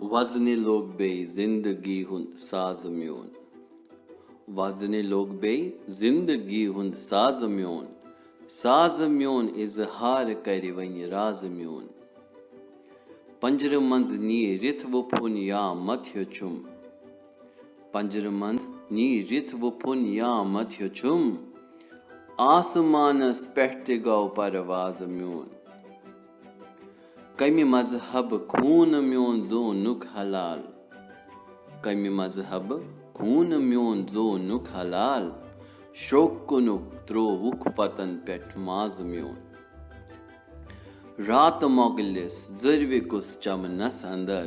वज़ने लोग बे जिंदगी हुंद साज म्योन वज़ने लोग बे जिंदगी हुंद साज म्योन इजहार कर वनि राज म्योन पंजर मंज नी रिथ वुफुन या मत ह्योचुम पंजर मंज नी रिथ वुफुन या मत ह्योचुम आसमानस पेठ ते गौ परवाज म्योन कमि मजहब खून म्योन जो नुक हलाल कमि मजहब खून म्योन जो नुक हलाल शोक कुनुक त्रोवुक पतन पेठ माज म्योन रात मोगलिस जरवे कुस चमनस अंदर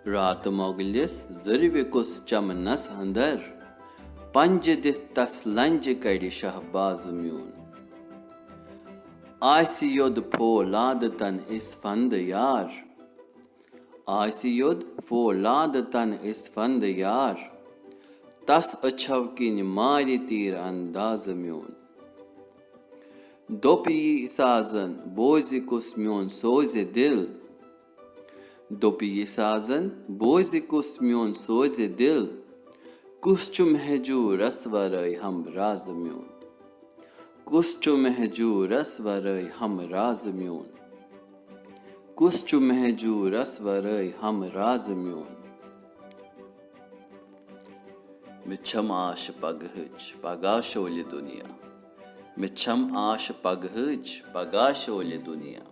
रात मोगलिस जरवे कुस चमनस अंदर पंज दिथ तस लंज कड़ शहबाज म्योन आसि योद फौलाद तन इस फंद यार आसि योद फौलाद तन इस फंद यार तस अछव किन मारि तीर अंदाज म्योन दोप यी साजन बोझ कुस म्योन सोज दिल दोप यी साजन बोझ कुस म्योन सोज दिल कुस छु महजूर रसवरय हम राज म्योन कुस छु महजूर रसवरय हम राज म्योन कुस छु महजूर रसवरय हम राज म्योन मिच्छम आश पगहच पगाशोल दुनिया मिच्छम आश पगहच पगाशोल दुनिया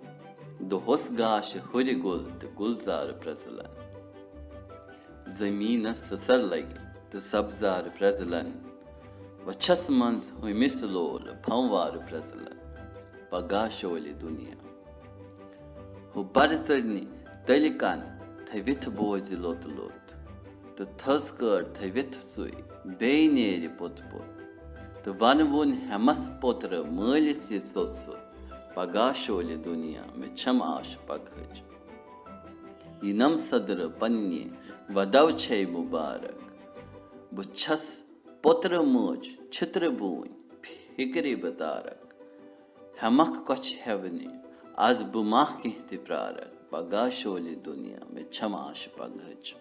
दोहस गाश हुर गुल तो गुलजार प्रजलन जमीनस ससर लगे तो सब्जार प्रजलन वछस मंज हुमिस लोल फंवार प्रजलन पगाशोल दुनिया हु बरतरनी तलिकन थविथ बोझ लोत लोत तो थस कर थविथ सुई बेनेर पुत पुत तो वन वुन हेमस पोत्र मलिस सोत सोत पगाशोल दुनिया में छम आश पगहज यिनम सदर पन्ने वदव छे मुबारक बुछस पुत्र मोज छित्र बून फिक्रे बतारक हमक कछ हेवने आज बुमाह कहते प्रारक पगाशोल दुनिया में छमाश पगहज